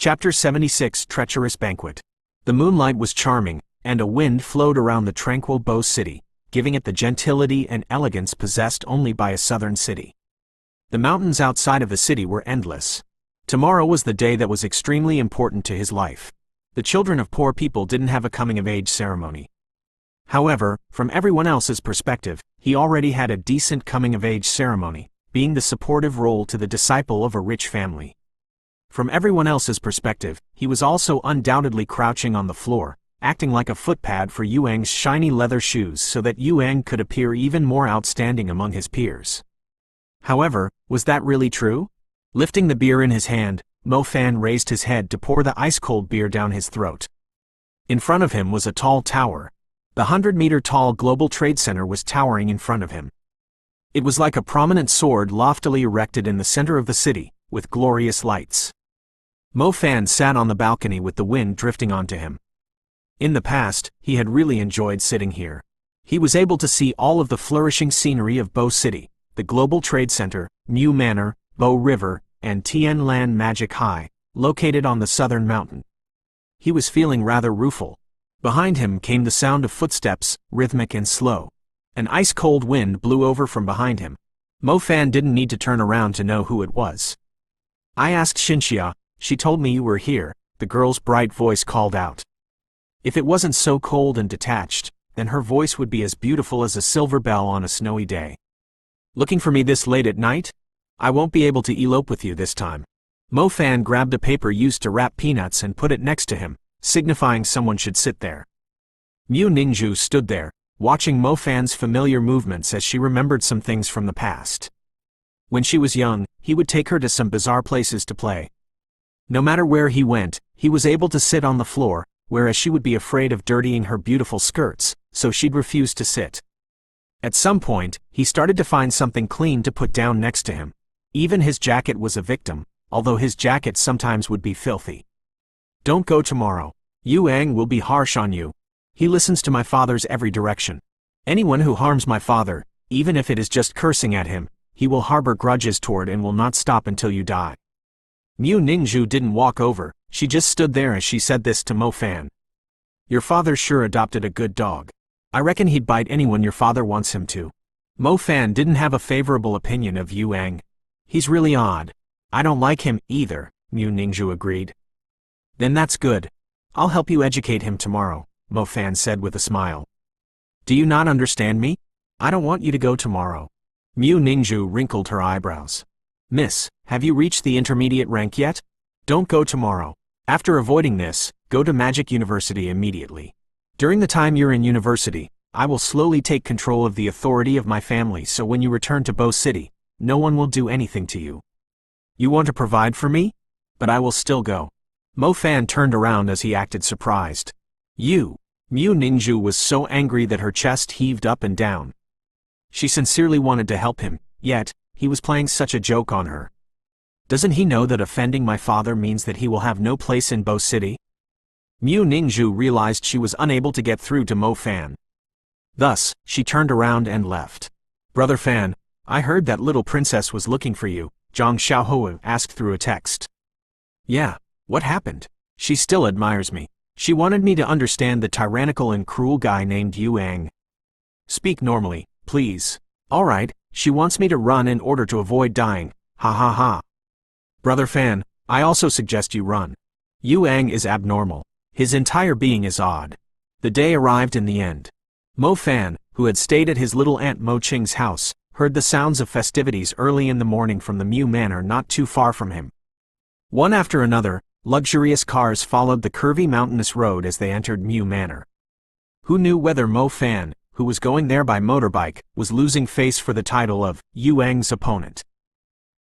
Chapter 76 Treacherous Banquet. The moonlight was charming, and a wind flowed around the tranquil Bow City, giving it the gentility and elegance possessed only by a southern city. The mountains outside of the city were endless. Tomorrow was the day that was extremely important to his life. The children of poor people didn't have a coming-of-age ceremony. However, from everyone else's perspective, he already had a decent coming-of-age ceremony, being the supportive role to the disciple of a rich family. From everyone else's perspective, he was also undoubtedly crouching on the floor, acting like a footpad for Yuang's shiny leather shoes so that Yuang could appear even more outstanding among his peers. However, was that really true? Lifting the beer in his hand, Mo Fan raised his head to pour the ice-cold beer down his throat. In front of him was a tall tower. The 100-meter-tall Global Trade Center was towering in front of him. It was like a prominent sword loftily erected in the center of the city, with glorious lights. Mo Fan sat on the balcony with the wind drifting onto him. In the past, he had really enjoyed sitting here. He was able to see all of the flourishing scenery of Bow City, the Global Trade Center, Mu Manor, Bow River, and Tian Lan Magic High, located on the southern mountain. He was feeling rather rueful. Behind him came the sound of footsteps, rhythmic and slow. An ice-cold wind blew over from behind him. Mo Fan didn't need to turn around to know who it was. "I asked Xinxia, she told me you were here," the girl's bright voice called out. If it wasn't so cold and detached, then her voice would be as beautiful as a silver bell on a snowy day. "Looking for me this late at night? I won't be able to elope with you this time." Mo Fan grabbed a paper used to wrap peanuts and put it next to him, signifying someone should sit there. Mu Ningzhu stood there, watching Mo Fan's familiar movements as she remembered some things from the past. When she was young, he would take her to some bizarre places to play. No matter where he went, he was able to sit on the floor, whereas she would be afraid of dirtying her beautiful skirts, so she'd refuse to sit. At some point, he started to find something clean to put down next to him. Even his jacket was a victim, although his jacket sometimes would be filthy. "Don't go tomorrow. Yuang will be harsh on you. He listens to my father's every direction. Anyone who harms my father, even if it is just cursing at him, he will harbor grudges toward and will not stop until you die." Mu Ningzhu didn't walk over, she just stood there as she said this to Mo Fan. "Your father sure adopted a good dog. I reckon he'd bite anyone your father wants him to." Mo Fan didn't have a favorable opinion of Yuang. "He's really odd. I don't like him either," Mu Ningzhu agreed. "Then that's good. I'll help you educate him tomorrow," Mo Fan said with a smile. "Do you not understand me? I don't want you to go tomorrow." Mu Ningzhu wrinkled her eyebrows. "Miss, have you reached the intermediate rank yet? Don't go tomorrow. After avoiding this, go to Magic University immediately. During the time you're in university, I will slowly take control of the authority of my family so when you return to Bow City, no one will do anything to you. You want to provide for me? But I will still go." Mo Fan turned around as he acted surprised. "You?" Mu Ningzhu was so angry that her chest heaved up and down. She sincerely wanted to help him, yet, he was playing such a joke on her. Doesn't he know that offending my father means that he will have no place in Bow City? Mu Ningzhu realized she was unable to get through to Mo Fan. Thus, she turned around and left. "Brother Fan, I heard that little princess was looking for you," Zhang Xiaohou asked through a text. "Yeah, what happened? She still admires me. She wanted me to understand the tyrannical and cruel guy named Yuang." "Speak normally, please." "Alright, she wants me to run in order to avoid dying, ha ha ha." "Brother Fan, I also suggest you run. Yuang is abnormal. His entire being is odd." The day arrived in the end. Mo Fan, who had stayed at his little aunt Mo Qing's house, heard the sounds of festivities early in the morning from the Mu Manor not too far from him. One after another, luxurious cars followed the curvy mountainous road as they entered Mu Manor. Who knew whether Mo Fan, who was going there by motorbike, was losing face for the title of Yuang's opponent?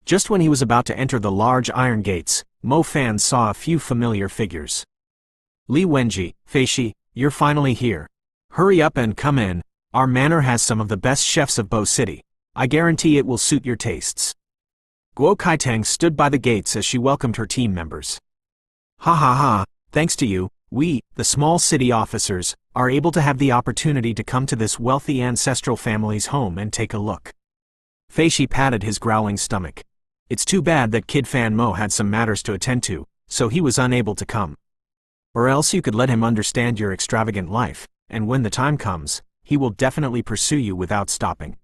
Just when he was about to enter the large iron gates, Mo Fan saw a few familiar figures. "Li Wenji, Feishi, you're finally here. Hurry up and come in. Our manor has some of the best chefs of Bow City. I guarantee it will suit your tastes." Guo Kaitang stood by the gates as she welcomed her team members. "Ha ha ha, thanks to you, we, the small city officers, are able to have the opportunity to come to this wealthy ancestral family's home and take a look." Feishi patted his growling stomach. "It's too bad that Kid Fan Mo had some matters to attend to, so he was unable to come. Or else you could let him understand your extravagant life, and when the time comes, he will definitely pursue you without stopping.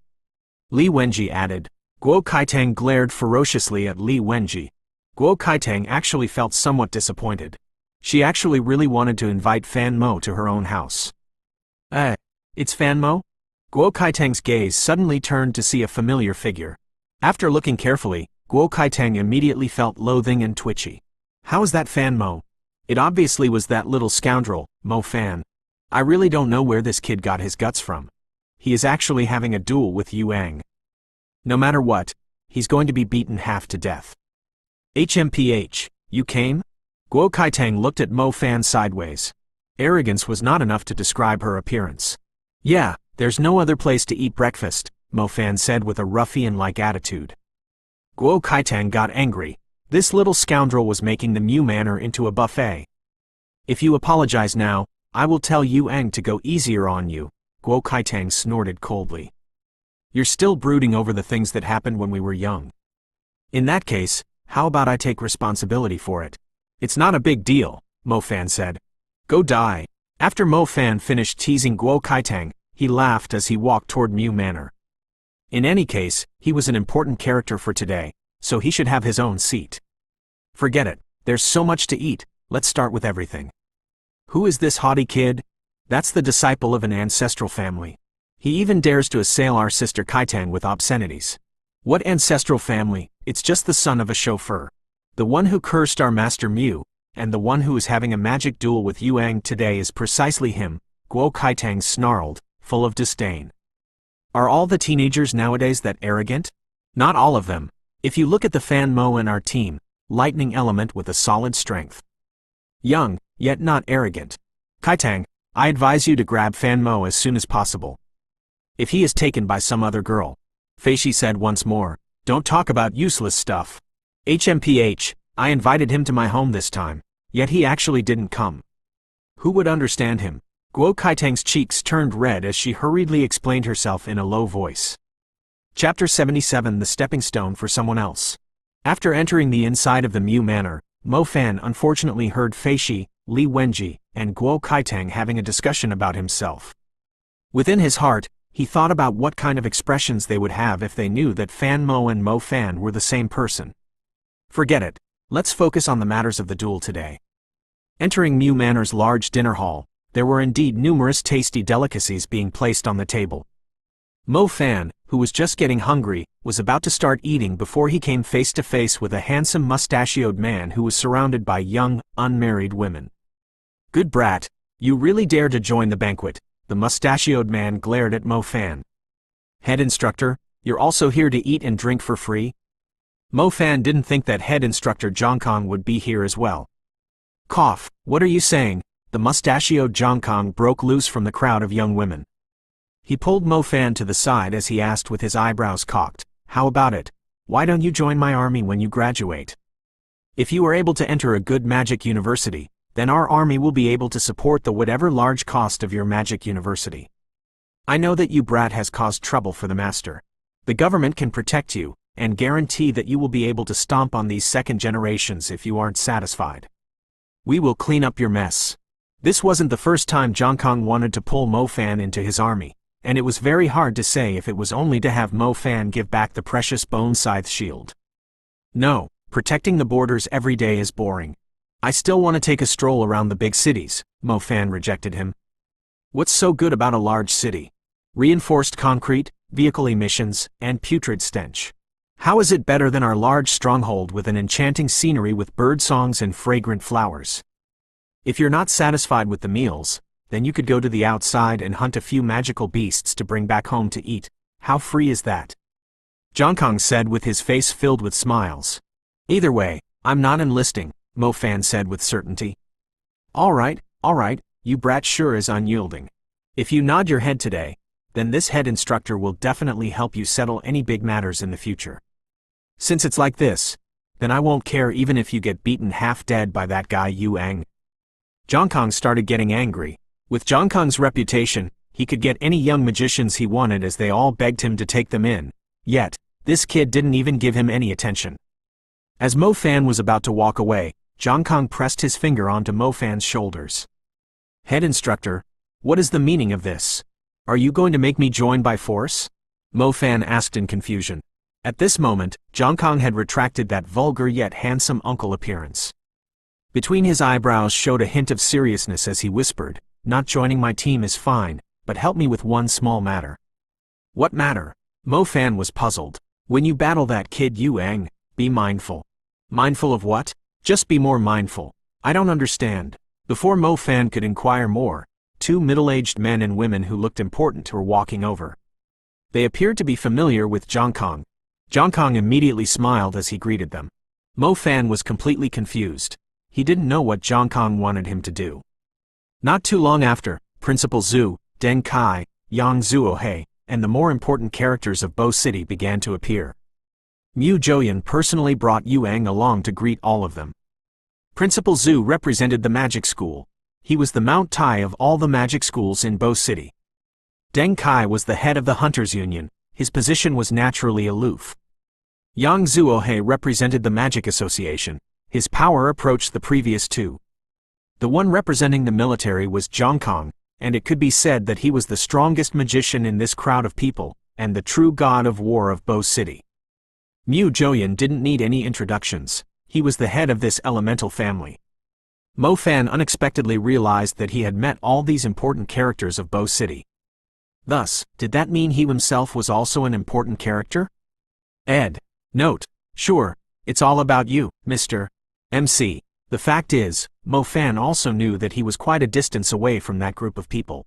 Li Wenji added. Guo Kaitang glared ferociously at Li Wenji. Guo Kaitang actually felt somewhat disappointed. She actually really wanted to invite Fan Mo to her own house. It's Fan Mo? Guo Kaitang's gaze suddenly turned to see a familiar figure. After looking carefully, Guo Kaitang immediately felt loathing and twitchy. How is that Fan Mo? It obviously was that little scoundrel, Mo Fan. I really don't know where this kid got his guts from. He is actually having a duel with Yuang. No matter what, he's going to be beaten half to death. HMPH, you came? Guo Kaitang looked at Mo Fan sideways. Arrogance was not enough to describe her appearance. Yeah, there's no other place to eat breakfast, Mo Fan said with a ruffian-like attitude. Guo Kaitang got angry. This little scoundrel was making the Mu Manor into a buffet. If you apologize now, I will tell Yuang to go easier on you, Guo Kaitang snorted coldly. You're still brooding over the things that happened when we were young. In that case, how about I take responsibility for it? It's not a big deal, Mo Fan said. Go die. After Mo Fan finished teasing Guo Kaitang, he laughed as he walked toward Mu Manor. In any case, he was an important character for today, so he should have his own seat. Forget it, there's so much to eat, let's start with everything. Who is this haughty kid? That's the disciple of an ancestral family. He even dares to assail our sister Kaitang with obscenities. What ancestral family? It's just the son of a chauffeur. The one who cursed our master Mu, and the one who is having a magic duel with Yuang today is precisely him, Guo Kaitang snarled, full of disdain. Are all the teenagers nowadays that arrogant? Not all of them. If you look at the Fan Mo in our team, lightning element with a solid strength. Young, yet not arrogant. Kaitang, I advise you to grab Fan Mo as soon as possible. If he is taken by some other girl. Feishi said once more, don't talk about useless stuff. HMPH, I invited him to my home this time, yet he actually didn't come. Who would understand him? Guo Kaitang's cheeks turned red as she hurriedly explained herself in a low voice. Chapter 77 The Stepping Stone for Someone Else. After entering the inside of the Mu Manor, Mo Fan unfortunately heard Feishi, Li Wenji, and Guo Kaitang having a discussion about himself. Within his heart, he thought about what kind of expressions they would have if they knew that Fan Mo and Mo Fan were the same person. Forget it, let's focus on the matters of the duel today. Entering Mu Manor's large dinner hall, there were indeed numerous tasty delicacies being placed on the table. Mo Fan, who was just getting hungry, was about to start eating before he came face to face with a handsome mustachioed man who was surrounded by young, unmarried women. Good brat, you really dare to join the banquet, the mustachioed man glared at Mo Fan. Head instructor, you're also here to eat and drink for free? Mo Fan didn't think that head instructor Zhang Kong would be here as well. Cough, what are you saying? The mustachioed Zhang Kong broke loose from the crowd of young women. He pulled Mo Fan to the side as he asked with his eyebrows cocked, how about it? Why don't you join my army when you graduate? If you are able to enter a good magic university, then our army will be able to support the whatever large cost of your magic university. I know that you brat has caused trouble for the master. The government can protect you, and guarantee that you will be able to stomp on these second generations if you aren't satisfied. We will clean up your mess. This wasn't the first time Zhang Kong wanted to pull Mo Fan into his army, and it was very hard to say if it was only to have Mo Fan give back the precious bone scythe shield. No, protecting the borders every day is boring. I still want to take a stroll around the big cities, Mo Fan rejected him. What's so good about a large city? Reinforced concrete, vehicle emissions, and putrid stench. How is it better than our large stronghold with an enchanting scenery with bird songs and fragrant flowers? If you're not satisfied with the meals, then you could go to the outside and hunt a few magical beasts to bring back home to eat. How free is that? Zhang Kong said with his face filled with smiles. Either way, I'm not enlisting, Mo Fan said with certainty. All right, you brat sure is unyielding. If you nod your head today, then this head instructor will definitely help you settle any big matters in the future. Since it's like this, then I won't care even if you get beaten half dead by that guy Yuang. Zhang Kong started getting angry. With Zhang Kong's reputation, he could get any young magicians he wanted as they all begged him to take them in, yet, this kid didn't even give him any attention. As Mo Fan was about to walk away, Zhang Kong pressed his finger onto Mo Fan's shoulders. Head instructor, what is the meaning of this? Are you going to make me join by force? Mo Fan asked in confusion. At this moment, Zhang Kong had retracted that vulgar yet handsome uncle appearance. Between his eyebrows showed a hint of seriousness as he whispered, not joining my team is fine, but help me with one small matter. What matter? Mo Fan was puzzled. When you battle that kid Yuang, be mindful. Mindful of what? Just be more mindful. I don't understand. Before Mo Fan could inquire more, two middle-aged men and women who looked important were walking over. They appeared to be familiar with Zhang Kong. Zhang Kong immediately smiled as he greeted them. Mo Fan was completely confused. He didn't know what Zhang Kong wanted him to do. Not too long after, Principal Zhu, Deng Kai, Yang Zuohei, and the more important characters of Bo City began to appear. Mu Zhouyan personally brought Yuang along to greet all of them. Principal Zhu represented the magic school. He was the Mount Tai of all the magic schools in Bo City. Deng Kai was the head of the Hunters Union. His position was naturally aloof. Yang Zuohei represented the Magic Association. His power approached the previous two. The one representing the military was Zhang Kong, and it could be said that he was the strongest magician in this crowd of people, and the true god of war of Bo City. Mu Zhouyan didn't need any introductions. He was the head of this elemental family. Mo Fan unexpectedly realized that he had met all these important characters of Bo City. Thus, did that mean he himself was also an important character? Ed. Note. Sure, it's all about you, Mr. MC. The fact is, Mo Fan also knew that he was quite a distance away from that group of people.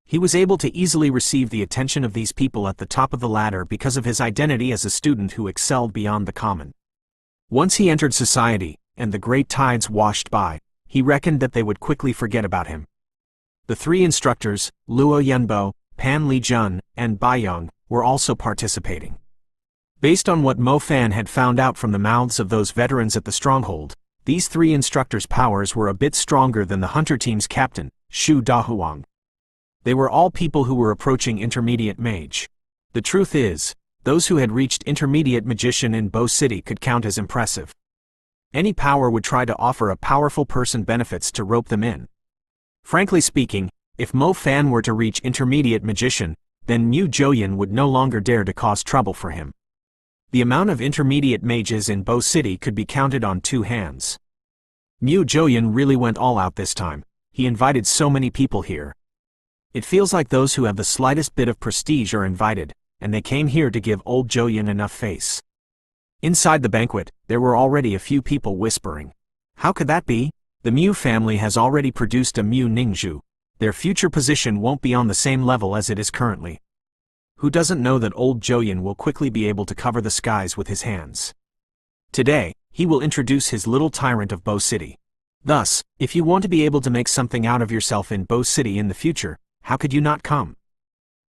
He was able to easily receive the attention of these people at the top of the ladder because of his identity as a student who excelled beyond the common. Once he entered society, and the great tides washed by, he reckoned that they would quickly forget about him. The three instructors, Luo Yanbo, Pan Li Jun, and Bai Yong, were also participating. Based on what Mo Fan had found out from the mouths of those veterans at the stronghold, these three instructors' powers were a bit stronger than the hunter team's captain, Shu Dahuang. They were all people who were approaching intermediate mage. The truth is, those who had reached intermediate magician in Bo City could count as impressive. Any power would try to offer a powerful person benefits to rope them in. Frankly speaking, if Mo Fan were to reach intermediate magician, then Mu Zhouyan would no longer dare to cause trouble for him. The amount of intermediate mages in Bo City could be counted on two hands. Mu Zhouyan really went all out this time. He invited so many people here. It feels like those who have the slightest bit of prestige are invited, and they came here to give old Zhouyan enough face. Inside the banquet, there were already a few people whispering. How could that be? The Mu family has already produced a Mu Ningzhu. Their future position won't be on the same level as it is currently. Who doesn't know that old Zhouyan will quickly be able to cover the skies with his hands? Today, he will introduce his little tyrant of Bo City. Thus, if you want to be able to make something out of yourself in Bo City in the future, how could you not come?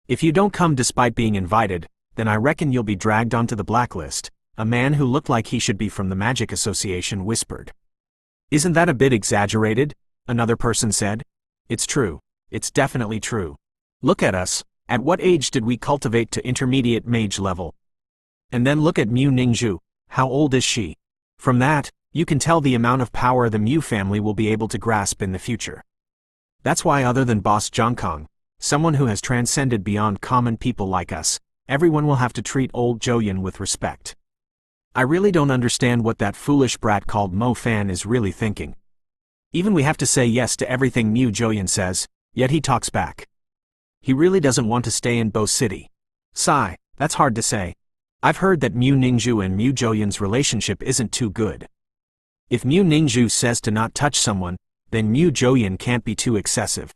If you don't come despite being invited, then I reckon you'll be dragged onto the blacklist, a man who looked like he should be from the Magic Association whispered. Isn't that a bit exaggerated? Another person said. It's true. It's definitely true. Look at us. At what age did we cultivate to intermediate mage level? And then look at Mu Ningzhu. How old is she? From that, you can tell the amount of power the Mu family will be able to grasp in the future. That's why other than Boss Zhang Kong, someone who has transcended beyond common people like us, everyone will have to treat old Zhouyan with respect. I really don't understand what that foolish brat called Mo Fan is really thinking. Even we have to say yes to everything Mu Zhouyan says, yet he talks back. He really doesn't want to stay in Bo City. Sigh, that's hard to say. I've heard that Mu Ningzhu and Mu Zhouyan's relationship isn't too good. If Mu Ningzhu says to not touch someone, then Mu Zhouyan can't be too excessive.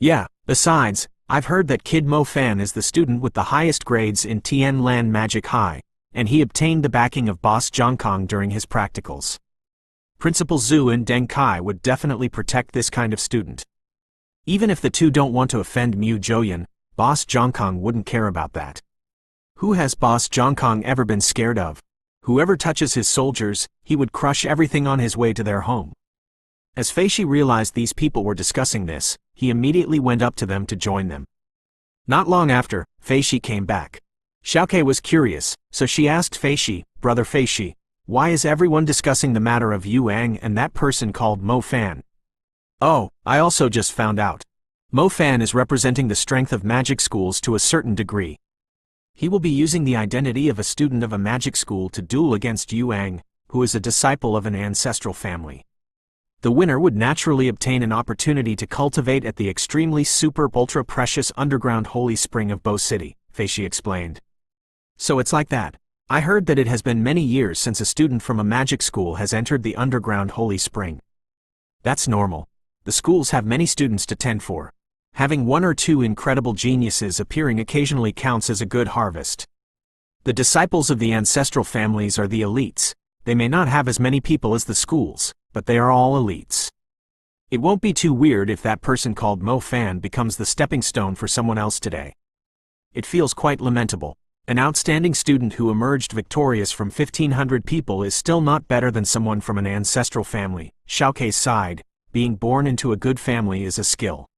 Yeah, besides, I've heard that Kid Mo Fan is the student with the highest grades in Tianlan Magic High, and he obtained the backing of Boss Zhang Kong during his practicals. Principal Zhu and Deng Kai would definitely protect this kind of student. Even if the two don't want to offend Mu Zhouyan, Boss Zhang Kong wouldn't care about that. Who has Boss Zhang Kong ever been scared of? Whoever touches his soldiers, he would crush everything on his way to their home. As Fei Shi realized these people were discussing this, he immediately went up to them to join them. Not long after, Fei Shi came back. Xiaoke was curious, so she asked Fei Shi, "Brother Fei Shi, Why is everyone discussing the matter of Yuang and that person called Mo Fan? Oh, I also just found out. Mo Fan is representing the strength of magic schools to a certain degree. He will be using the identity of a student of a magic school to duel against Yuang, who is a disciple of an ancestral family. The winner would naturally obtain an opportunity to cultivate at the extremely super ultra precious underground holy spring of Bo City, Feishi explained. So it's like that. I heard that it has been many years since a student from a magic school has entered the underground holy spring. That's normal. The schools have many students to tend for. Having one or two incredible geniuses appearing occasionally counts as a good harvest. The disciples of the ancestral families are the elites. They may not have as many people as the schools, but they are all elites. It won't be too weird if that person called Mo Fan becomes the stepping stone for someone else today. It feels quite lamentable. An outstanding student who emerged victorious from 1,500 people is still not better than someone from an ancestral family, Xiaokei sighed. Being born into a good family is a skill.